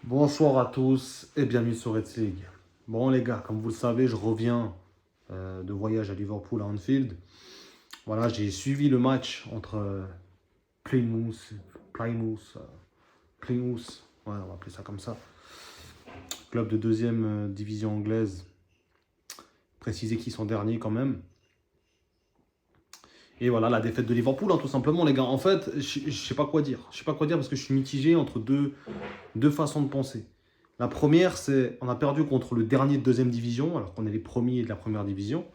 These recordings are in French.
Bonsoir à tous et bienvenue sur Red League. Bon les gars, comme vous le savez, je reviens de voyage à Liverpool à Anfield. Voilà, j'ai suivi le match entre Plymouth, Plymouth, Plymouth, ouais, on va appeler ça comme ça, club de deuxième division anglaise. Préciser qu'ils sont derniers quand même. Et voilà, la défaite de Liverpool, hein, tout simplement les gars. En fait, je sais pas quoi dire. Je sais pas quoi dire parce que je suis mitigé entre deux façons de penser. La première, c'est on a perdu contre le dernier de deuxième division, alors qu'on est les premiers de la première division.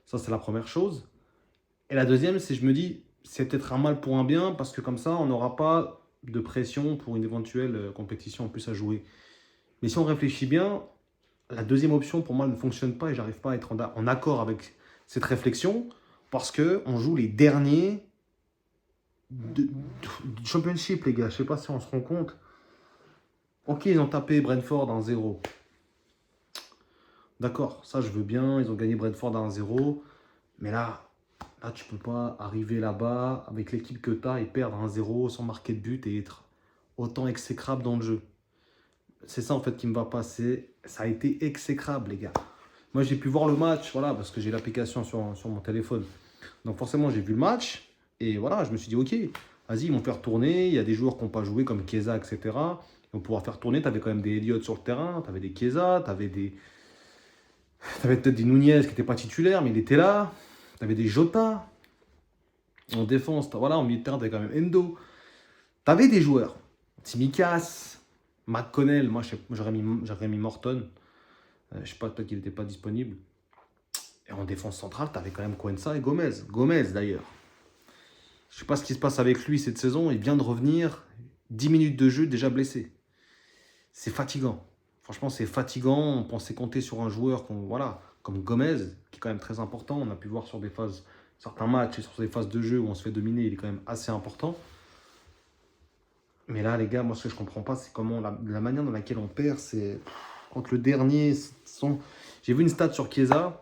Ça, c'est la première chose. Et la deuxième, c'est je me dis, c'est peut-être un mal pour un bien, parce que comme ça, on n'aura pas de pression pour une éventuelle compétition en plus à jouer. Mais si on réfléchit bien, la deuxième option, pour moi, ne fonctionne pas et j'arrive pas à être en accord avec cette réflexion, parce qu'on joue les derniers du Championship, les gars. Je sais pas si on se rend compte. Ok, ils ont tapé Brentford 1-0. D'accord, ça je veux bien. Ils ont gagné Brentford 1-0. Mais là, tu peux pas arriver là-bas avec l'équipe que tu as et perdre 1-0 sans marquer de but et être autant exécrable dans le jeu. C'est ça en fait qui me va passer. Ça a été exécrable, les gars. Moi, j'ai pu voir le match, voilà, parce que j'ai l'application sur mon téléphone. Donc forcément, j'ai vu le match. Et voilà, je me suis dit, ok, vas-y, ils vont faire tourner. Il y a des joueurs qui n'ont pas joué comme Chiesa, etc. Ils vont pouvoir faire tourner. Tu avais quand même des Elliott sur le terrain. Tu avais des Chiesa. T'avais peut-être des Nunez qui n'étaient pas titulaires, mais il était là. Tu avais des Jota. En défense, voilà, en milieu de terrain, tu avais quand même Endo. Tu avais des joueurs. Tsimikas, McConnell. Moi, j'aurais mis Morton. Je sais pas, peut-être qu'il n'était pas disponible. Et en défense centrale, tu avais quand même Quensa et Gomez. Gomez, d'ailleurs. Je sais pas ce qui se passe avec lui cette saison. Il vient de revenir. 10 minutes de jeu, déjà blessé. C'est fatigant. Franchement, c'est fatigant. On pensait compter sur un joueur voilà, comme Gomez, qui est quand même très important. On a pu voir sur des phases, certains matchs et sur des phases de jeu où on se fait dominer, il est quand même assez important. Mais là, les gars, moi, ce que je comprends pas, c'est comment la manière dans laquelle on perd. C'est entre le dernier. J'ai vu une stat sur Chiesa.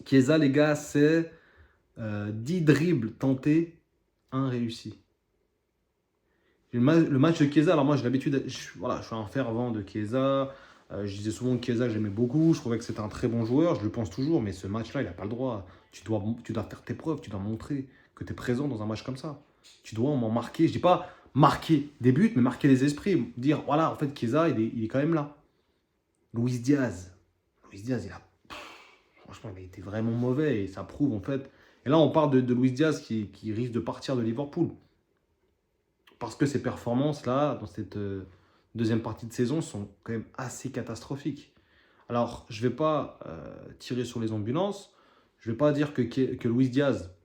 Chiesa, les gars, c'est 10 dribbles tentés, 1 réussi. Le match de Chiesa, alors moi j'ai l'habitude, voilà, je suis un fervent de Chiesa. Je disais souvent que Chiesa j'aimais beaucoup, je trouvais que c'était un très bon joueur, je le pense toujours, mais ce match-là, il n'a pas le droit. Tu dois faire tes preuves, tu dois montrer que tu es présent dans un match comme ça. Tu dois m'en marquer, je dis pas marquer des buts, mais marquer les esprits. Dire, voilà, en fait, Chiesa, il est quand même là. Luis Diaz. Luis Diaz, franchement, il a été vraiment mauvais et ça prouve en fait. Et là, on parle de Luis Diaz qui risque de partir de Liverpool. Parce que ses performances, là, dans cette deuxième partie de saison, sont quand même assez catastrophiques. Alors, je ne vais pas tirer sur les ambulances. Je ne vais pas dire que Luis Diaz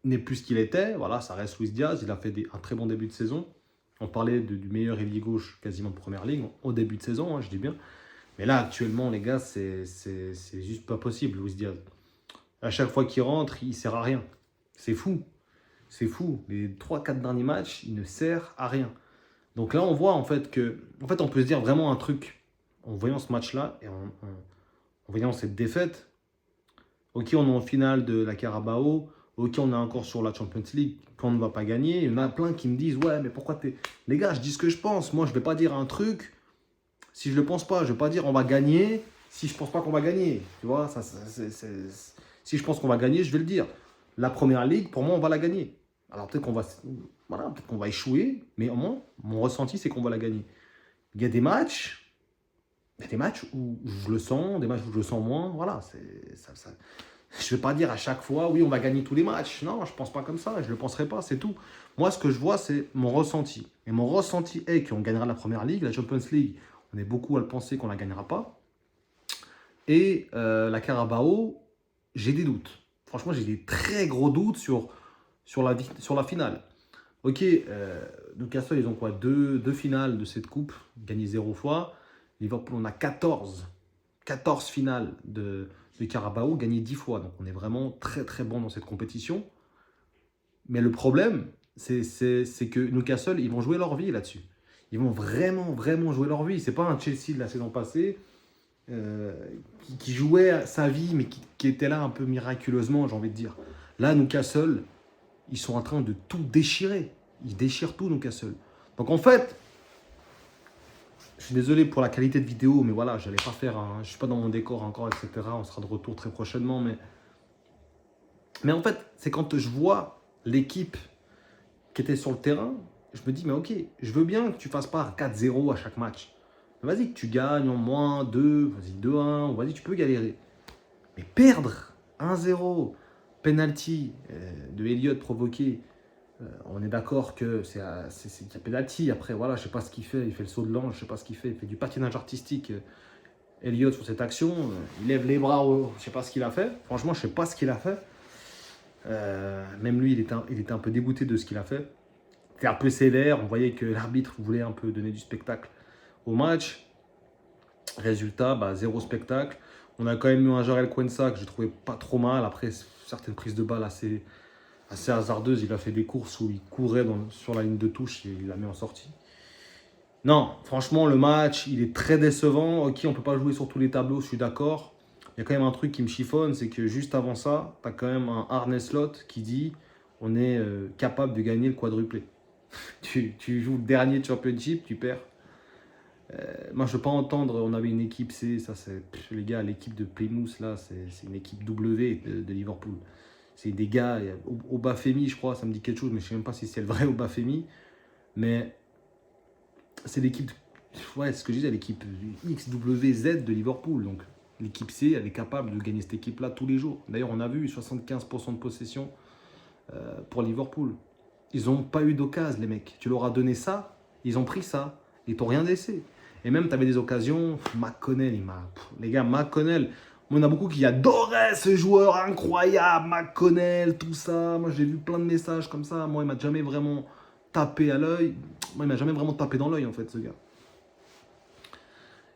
n'est plus ce qu'il était. Voilà, ça reste Luis Diaz. Il a fait un très bon début de saison. On parlait du meilleur ailier gauche quasiment de première ligue au début de saison, hein, je dis bien. Mais là, actuellement, les gars, c'est juste pas possible, Luis Diaz. À chaque fois qu'il rentre, il ne sert à rien. C'est fou. C'est fou. Les 3-4 derniers matchs, il ne sert à rien. Donc là, on voit en fait on peut se dire vraiment un truc en voyant ce match-là et en voyant cette défaite. Ok, on est en finale de la Carabao. Ok, on est encore sur la Champions League qu'on ne va pas gagner. Il y en a plein qui me disent, ouais, mais pourquoi t'es... Les gars, je dis ce que je pense. Moi, je ne vais pas dire un truc si je ne le pense pas. Je ne vais pas dire on va gagner si je ne pense pas qu'on va gagner. Tu vois, si je pense qu'on va gagner, je vais le dire. La Première Ligue, pour moi, on va la gagner. Alors peut-être peut-être qu'on va échouer, mais au moins, mon ressenti, c'est qu'on va la gagner. Il y a des matchs, où je le sens, des matchs où je le sens moins. Voilà, je ne vais pas dire à chaque fois, oui, on va gagner tous les matchs. Non, je ne pense pas comme ça, je ne le penserai pas, c'est tout. Moi, ce que je vois, c'est mon ressenti. Et mon ressenti est qu'on gagnera la Première Ligue, la Champions League, on est beaucoup à le penser qu'on ne la gagnera pas. Et la Carabao, j'ai des doutes. Franchement, j'ai des très gros doutes sur la finale. Ok, Newcastle, ils ont quoi, deux finales de cette coupe, gagné 0 fois. Liverpool, on a 14 finales de Carabao, gagné 10 fois. Donc on est vraiment très très bon dans cette compétition. Mais le problème, c'est que Newcastle, ils vont jouer leur vie là-dessus. Ils vont vraiment, vraiment jouer leur vie. C'est pas un Chelsea de la saison passée euh, qui jouait sa vie, mais qui était là un peu miraculeusement, j'ai envie de dire. Là, Newcastle, ils sont en train de tout déchirer. Ils déchirent tout, Newcastle. Donc en fait, Je suis désolé pour la qualité de vidéo, mais voilà, je n'allais pas faire je suis pas dans mon décor encore, etc. On sera de retour très prochainement, mais en fait, c'est quand je vois l'équipe qui était sur le terrain, je me dis, mais ok, je veux bien que tu fasses pas 4-0 à chaque match. Vas-y, que tu gagnes en moins 2, vas-y 2-1, vas-y, tu peux galérer. Mais perdre 1-0, penalty de Elliott provoqué, on est d'accord que c'est qu'il y a penalty. Après, voilà, je sais pas ce qu'il fait. Il fait le saut de l'ange, je sais pas ce qu'il fait. Il fait du patinage artistique. Elliott sur cette action, il lève les bras, je sais pas ce qu'il a fait. Franchement, je sais pas ce qu'il a fait. Même lui, il était un peu dégoûté de ce qu'il a fait. C'était un peu sévère. On voyait que l'arbitre voulait un peu donner du spectacle au match. Résultat, zéro spectacle. On a quand même eu un Jarel Quensa que je trouvais pas trop mal. Après, certaines prises de balles assez hasardeuses. Il a fait des courses où il courait sur la ligne de touche et il l'a mis en sortie. Non, franchement, le match, il est très décevant. Ok, on ne peut pas jouer sur tous les tableaux, je suis d'accord. Il y a quand même un truc qui me chiffonne, c'est que juste avant ça, tu as quand même un Arne Slot qui dit on est capable de gagner le quadruplé. tu joues le dernier championship, tu perds. Moi, je ne veux pas entendre, on avait une équipe C, ça c'est, les gars, l'équipe de Plymouth, là, c'est une équipe W de Liverpool. C'est des gars, Obafemi, je crois, ça me dit quelque chose, mais je ne sais même pas si c'est le vrai Obafemi. Mais c'est l'équipe, ouais, ce que je disais, l'équipe XWZ de Liverpool. Donc l'équipe C, elle est capable de gagner cette équipe-là tous les jours. D'ailleurs, on a vu 75% de possession pour Liverpool. Ils n'ont pas eu d'occasion, les mecs. Tu leur as donné ça, ils ont pris ça, ils t'ont rien laissé. Et même, tu avais des occasions. McConnell, les gars, McConnell. Moi, on a beaucoup qui adoraient ce joueur incroyable, McConnell, tout ça. Moi, j'ai vu plein de messages comme ça. Moi, il m'a jamais vraiment tapé à l'œil. Moi, il m'a jamais vraiment tapé dans l'œil, en fait, ce gars.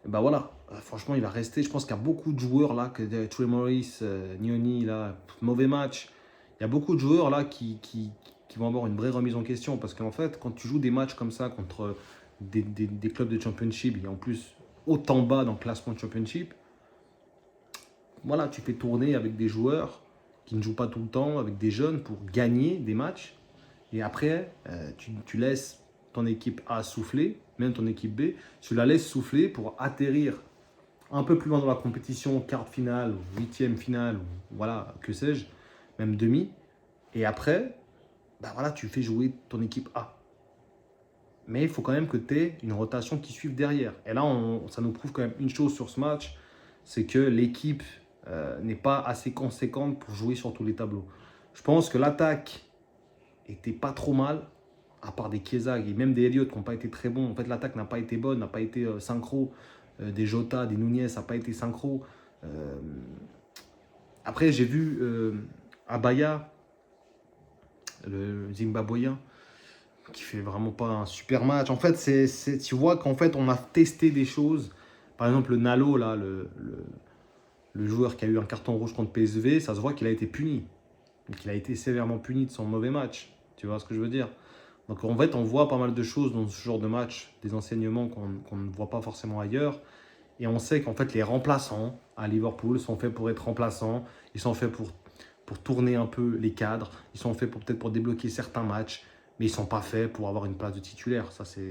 Et ben voilà. Franchement, il va rester. Je pense qu'il y a beaucoup de joueurs là, que Trey Morris, Nioni, là, mauvais match. Il y a beaucoup de joueurs là qui vont avoir une vraie remise en question. Parce qu'en fait, quand tu joues des matchs comme ça contre des clubs de championship et en plus autant bas dans le classement de championship, voilà, tu fais tourner avec des joueurs qui ne jouent pas tout le temps, avec des jeunes pour gagner des matchs. Et après, tu laisses ton équipe A souffler, même ton équipe B, tu la laisses souffler pour atterrir un peu plus loin dans la compétition, quart finale, huitième finale, ou voilà, que sais-je, même demi. Et après, voilà, tu fais jouer ton équipe A. Mais il faut quand même que tu aies une rotation qui suive derrière. Et là, ça nous prouve quand même une chose sur ce match, c'est que l'équipe n'est pas assez conséquente pour jouer sur tous les tableaux. Je pense que l'attaque était pas trop mal, à part des Chiesa et même des Elliott qui n'ont pas été très bons. En fait, l'attaque n'a pas été bonne, n'a pas été synchro. Des Jota, des Nunez, ça n'a pas été synchro. Après, j'ai vu Abaya, le Zimbabwéen, qui fait vraiment pas un super match. En fait, tu vois qu'en fait, on a testé des choses. Par exemple, le Nalo, là, le joueur qui a eu un carton rouge contre PSV, ça se voit qu'il a été puni. Donc, il a été sévèrement puni de son mauvais match. Tu vois ce que je veux dire? Donc, en fait, on voit pas mal de choses dans ce genre de match, des enseignements qu'on ne voit pas forcément ailleurs. Et on sait qu'en fait, les remplaçants à Liverpool sont faits pour être remplaçants. Ils sont faits pour tourner un peu les cadres. Ils sont faits peut-être pour débloquer certains matchs. Mais ils ne sont pas faits pour avoir une place de titulaire. Il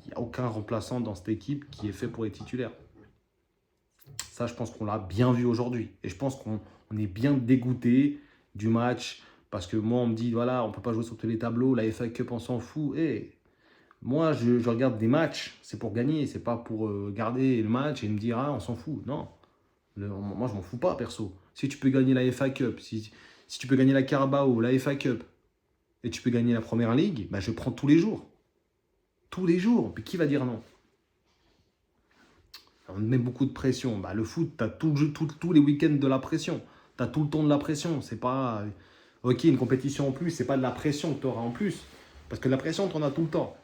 n'y a aucun remplaçant dans cette équipe qui est fait pour être titulaire. Ça, je pense qu'on l'a bien vu aujourd'hui. Et je pense qu'on est bien dégoûté du match. Parce que moi, on me dit, voilà, on ne peut pas jouer sur tous les tableaux. La FA Cup, on s'en fout. Et moi, je regarde des matchs, c'est pour gagner. C'est pas pour garder le match et me dire, ah, on s'en fout. Non. Moi, je m'en fous pas, perso. Si tu peux gagner la FA Cup, si tu peux gagner la Carabao, la FA Cup, et tu peux gagner la Première Ligue, je prends tous les jours. Tous les jours. Puis qui va dire non? On met beaucoup de pression. Le foot, tu as tous les week-ends de la pression. Tu as tout le temps de la pression. C'est pas... Ok, une compétition en plus, c'est pas de la pression que tu auras en plus. Parce que la pression, tu en as tout le temps.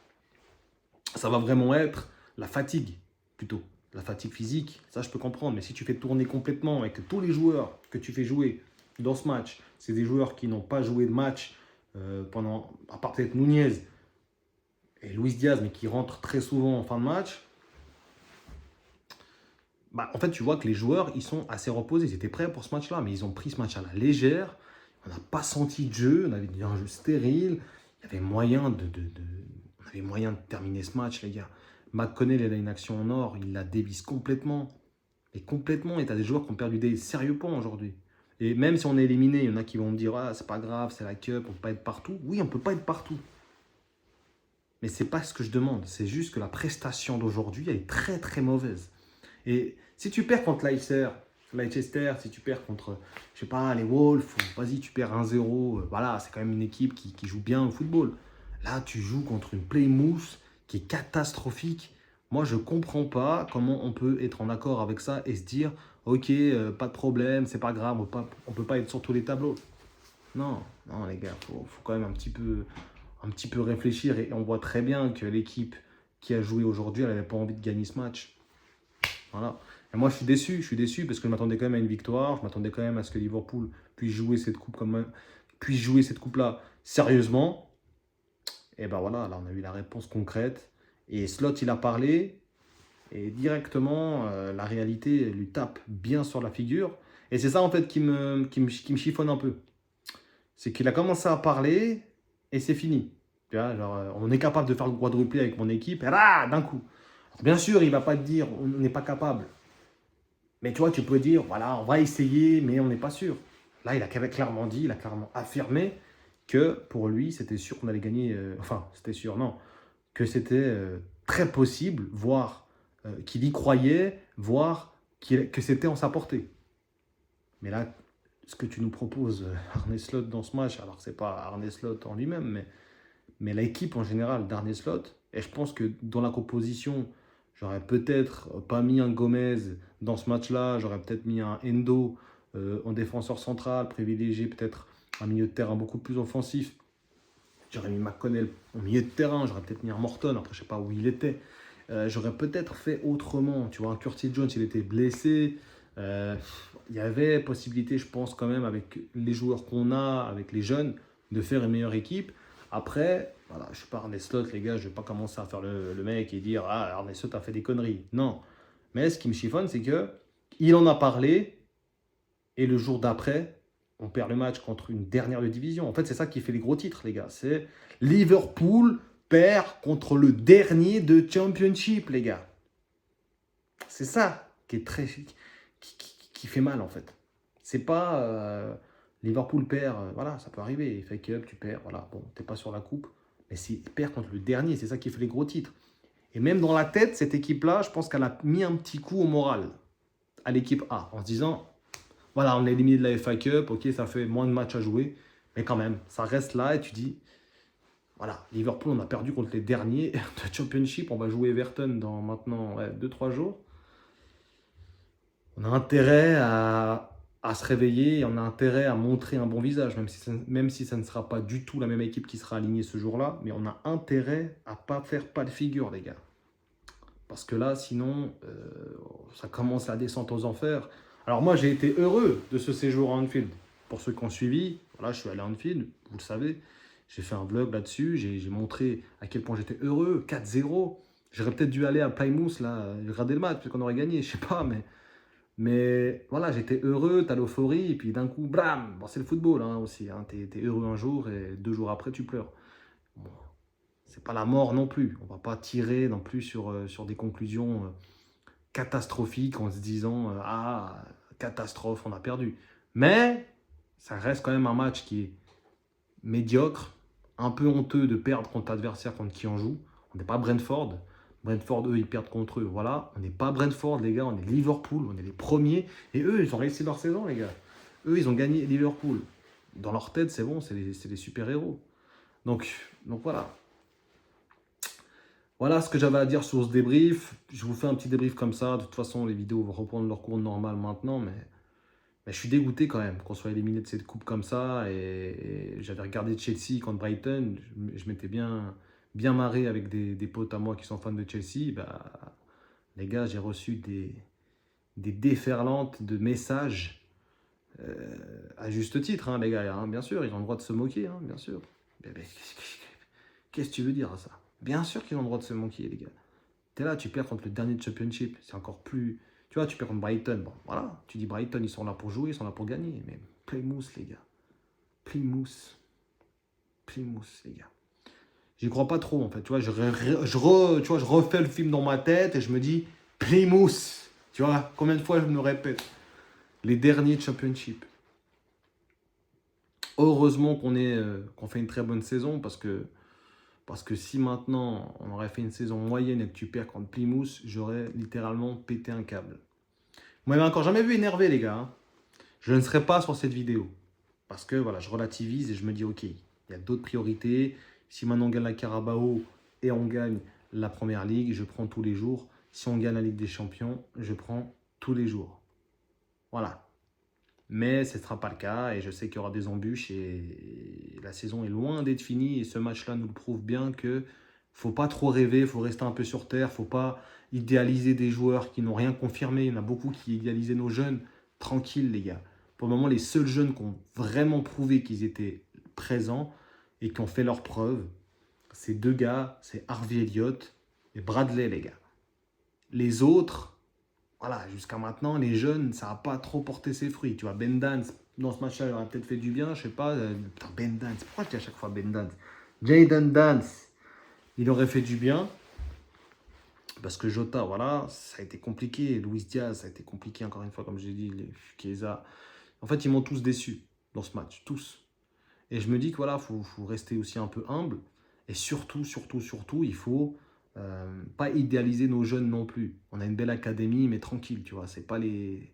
Ça va vraiment être la fatigue, plutôt. La fatigue physique, ça je peux comprendre. Mais si tu fais tourner complètement et que tous les joueurs que tu fais jouer dans ce match, c'est des joueurs qui n'ont pas joué de match à part peut-être Nunez et Luis Diaz, mais qui rentrent très souvent en fin de match, en fait, tu vois que les joueurs, ils sont assez reposés. Ils étaient prêts pour ce match-là, mais ils ont pris ce match à la légère. On n'a pas senti de jeu. On avait un jeu stérile. Il y avait moyen on avait moyen de terminer ce match, les gars. McConnell, il a une action en or, il la dévisse complètement. Et complètement, et tu as des joueurs qui ont perdu des sérieux points aujourd'hui. Et même si on est éliminé, il y en a qui vont me dire ah, c'est pas grave, c'est la cup, on peut pas être partout. Oui, on peut pas être partout. Mais c'est pas ce que je demande. C'est juste que la prestation d'aujourd'hui, elle est très très mauvaise. Et si tu perds contre Leicester, si tu perds contre, je sais pas, les Wolves, vas-y, tu perds 1-0, voilà, c'est quand même une équipe qui joue bien au football. Là, tu joues contre une Plymouth qui est catastrophique. Moi, je comprends pas comment on peut être en accord avec ça et se dire, ok, pas de problème, c'est pas grave, on peut pas être sur tous les tableaux. Non, non, les gars, faut quand même un petit peu réfléchir. Et on voit très bien que l'équipe qui a joué aujourd'hui, elle n'avait pas envie de gagner ce match. Voilà. Et moi, je suis déçu parce que je m'attendais quand même à une victoire. Je m'attendais quand même à ce que Liverpool puisse jouer cette coupe-là sérieusement. Et ben voilà, là, on a eu la réponse concrète. Et Slot, il a parlé. Et directement, la réalité lui tape bien sur la figure. Et c'est ça, en fait, qui me chiffonne un peu. C'est qu'il a commencé à parler et c'est fini. Tu vois, genre, on est capable de faire le quadruplé avec mon équipe. Et là, d'un coup. Alors, bien sûr, il ne va pas te dire on n'est pas capable. Mais tu vois, tu peux dire, voilà, on va essayer, mais on n'est pas sûr. Là, il a clairement dit, il a clairement affirmé que pour lui, c'était sûr qu'on allait gagner. Enfin, c'était sûr, non. Que c'était très possible, voire qu'il y croyait, voire que c'était en sa portée. Mais là, ce que tu nous proposes, Arne Slot, dans ce match, alors c'est pas Arne Slot en lui-même, mais l'équipe en général d'Arne Slot, et je pense que dans la composition, j'aurais peut-être pas mis un Gomez dans ce match-là, j'aurais peut-être mis un Endo en défenseur central, privilégié peut-être un milieu de terrain beaucoup plus offensif. J'aurais mis McConnell au milieu de terrain, j'aurais peut-être mis un Morton, après je sais pas où il était. J'aurais peut-être fait autrement, tu vois, un Curtis Jones, il était blessé. Il y avait possibilité, je pense, quand même, avec les joueurs qu'on a, avec les jeunes, de faire une meilleure équipe. Après, voilà, je ne suis pas Arne Slot, les gars, je ne vais pas commencer à faire le mec et dire ah, Arne Slot a fait des conneries. Non. Mais ce qui me chiffonne, c'est que il en a parlé et le jour d'après, on perd le match contre une dernière de division. En fait, c'est ça qui fait les gros titres, les gars. C'est Liverpool perd contre le dernier de Championship, les gars. C'est ça qui est très qui fait mal en fait. C'est pas Liverpool perd, voilà, ça peut arriver. Fake up, tu perds, voilà, bon, t'es pas sur la coupe. Mais c'est perd contre le dernier, c'est ça qui fait les gros titres. Et même dans la tête, cette équipe-là, je pense qu'elle a mis un petit coup au moral à l'équipe A en se disant, voilà, on est éliminé de la FA Cup, ok, ça fait moins de matchs à jouer, mais quand même, ça reste là et tu dis, voilà, Liverpool, on a perdu contre les derniers de Championship, on va jouer Everton dans maintenant 2-3 jours. On a intérêt à se réveiller et on a intérêt à montrer un bon visage, même si ça ne sera pas du tout la même équipe qui sera alignée ce jour-là, mais on a intérêt à ne pas faire pas de figure, les gars. Parce que là, sinon, ça commence la descente aux enfers. Alors moi, j'ai été heureux de ce séjour à Anfield. Pour ceux qui ont suivi, voilà, je suis allé à Anfield, vous le savez. J'ai fait un vlog là-dessus, j'ai montré à quel point j'étais heureux, 4-0. J'aurais peut-être dû aller à Plymouth, là, regarder le match, peut-être qu'on aurait gagné, je sais pas, mais voilà, j'étais heureux, t'as l'euphorie, et puis d'un coup, blam. Bon, c'est le football hein, aussi, hein, t'es heureux un jour, et 2 jours après, tu pleures. Bon, c'est pas la mort non plus. On va pas tirer non plus sur des conclusions catastrophiques en se disant ah, catastrophe, on a perdu. Mais ça reste quand même un match qui est médiocre, un peu honteux de perdre contre l'adversaire contre qui on joue. On n'est pas Brentford. Brentford, eux, ils perdent contre eux. Voilà, on n'est pas Brentford, les gars, on est Liverpool, on est les premiers. Et eux, ils ont réussi leur saison, les gars. Eux, ils ont gagné Liverpool. Dans leur tête, c'est bon, c'est les super-héros. Donc voilà. Voilà ce que j'avais à dire sur ce débrief. Je vous fais un petit débrief comme ça. De toute façon, les vidéos vont reprendre leur cours normal maintenant. Mais je suis dégoûté quand même qu'on soit éliminé de cette coupe comme ça. Et j'avais regardé Chelsea contre Brighton. Je m'étais bien marré avec des potes à moi qui sont fans de Chelsea. Bah, les gars, j'ai reçu des déferlantes de messages à juste titre, hein, les gars. Hein, bien sûr, ils ont le droit de se moquer, hein, bien sûr. Mais qu'est-ce que tu veux dire à ça? Bien sûr qu'ils ont le droit de se moquer, les gars. T'es là, tu perds contre le dernier de Championship. C'est encore plus... Tu vois, tu perds contre Brighton. Bon, voilà. Tu dis Brighton, ils sont là pour jouer, ils sont là pour gagner. Mais Plymouth, les gars. Plymouth, les gars. J'y crois pas trop, en fait. Tu vois, tu vois, je refais le film dans ma tête et je me dis, Plymouth. Tu vois, combien de fois je me le répète? Les derniers Championship. Heureusement qu'on fait une très bonne saison parce que si maintenant on aurait fait une saison moyenne et que tu perds contre Plymouth, j'aurais littéralement pété un câble. Vous m'avez encore jamais vu énervé, les gars, hein. Je ne serai pas sur cette vidéo. Parce que voilà, je relativise et je me dis, ok, il y a d'autres priorités. Si maintenant on gagne la Carabao et on gagne la Première Ligue, je prends tous les jours. Si on gagne la Ligue des Champions, je prends tous les jours. Voilà. Mais ce ne sera pas le cas et je sais qu'il y aura des embûches et la saison est loin d'être finie et ce match-là nous le prouve bien que faut pas trop rêver, il faut rester un peu sur terre, faut pas idéaliser des joueurs qui n'ont rien confirmé. Il y en a beaucoup qui idéalisaient nos jeunes. Tranquille les gars. Pour le moment, les seuls jeunes qui ont vraiment prouvé qu'ils étaient présents et qui ont fait leurs preuves, ces deux gars, c'est Harvey Elliott et Bradley les gars. Les autres, voilà, jusqu'à maintenant, les jeunes, ça n'a pas trop porté ses fruits. Tu vois, Ben Dance, dans ce match-là, il aurait peut-être fait du bien, je sais pas. Putain, Ben Dance, pourquoi je dis à chaque fois Ben Dance? Jayden Dance, il aurait fait du bien. Parce que Jota, voilà, ça a été compliqué. Luis Diaz, ça a été compliqué, encore une fois, comme j'ai dit, les Chiesa. En fait, ils m'ont tous déçu dans ce match, tous. Et je me dis que voilà, faut rester aussi un peu humble. Et surtout, il faut pas idéaliser nos jeunes non plus. On a une belle académie, mais tranquille, tu vois. C'est pas les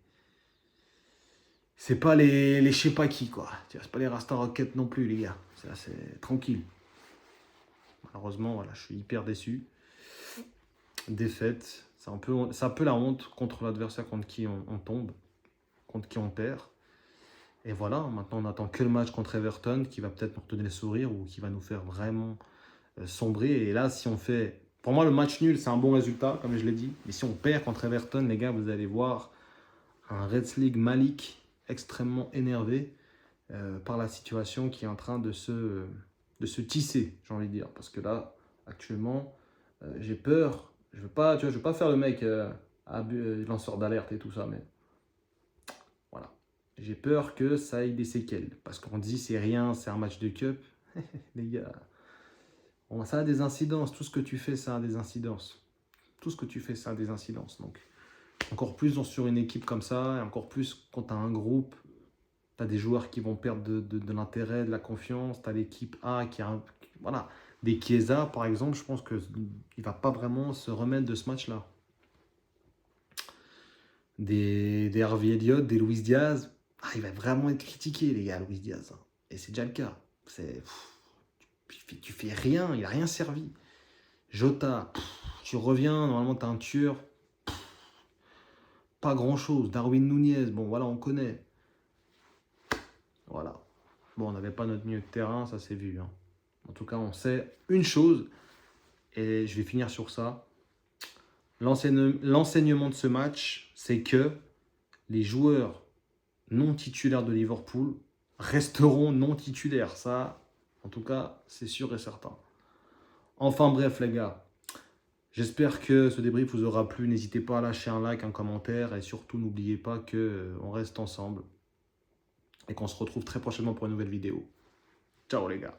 je sais pas qui, quoi. Tu vois, c'est pas les Rasta Rocket non plus, les gars. C'est tranquille. Malheureusement, voilà, je suis hyper déçu. Défaite. C'est un peu la honte contre l'adversaire contre qui on tombe, contre qui on perd. Et voilà, maintenant on attend que le match contre Everton qui va peut-être nous redonner le sourire ou qui va nous faire vraiment sombrer. Et là, si on fait... Pour moi, le match nul, c'est un bon résultat, comme je l'ai dit. Mais si on perd contre Everton, les gars, vous allez voir un Reds League Malik extrêmement énervé par la situation qui est en train de se tisser, j'ai envie de dire. Parce que là, actuellement, j'ai peur. Je veux pas, tu vois, je veux pas faire le mec lanceur d'alerte et tout ça, mais voilà. J'ai peur que ça ait des séquelles. Parce qu'on dit c'est rien, c'est un match de cup. Les gars, bon, ça a des incidences. Tout ce que tu fais, ça a des incidences. Tout ce que tu fais, ça a des incidences. Donc, encore plus sur une équipe comme ça, et encore plus quand tu as un groupe, tu as des joueurs qui vont perdre de l'intérêt, de la confiance. Tu as l'équipe A qui a... Voilà. Des Chiesa, par exemple, je pense qu'il ne va pas vraiment se remettre de ce match-là. Des Harvey Elliott, des Luis Diaz, il va vraiment être critiqué, les gars, Luis Diaz. Et c'est déjà le cas. Tu fais rien, il n'a rien servi. Jota, tu reviens, normalement tu as un tueur. Pas grand-chose. Darwin Nunez, bon voilà, on connaît. Voilà. Bon, on n'avait pas notre milieu de terrain, ça s'est vu. Hein. En tout cas, on sait une chose, et je vais finir sur ça. L'enseignement de ce match, c'est que les joueurs non titulaires de Liverpool resteront non titulaires. Ça, en tout cas, c'est sûr et certain. Enfin bref, les gars. J'espère que ce débrief vous aura plu. N'hésitez pas à lâcher un like, un commentaire. Et surtout, n'oubliez pas qu'on reste ensemble. Et qu'on se retrouve très prochainement pour une nouvelle vidéo. Ciao les gars.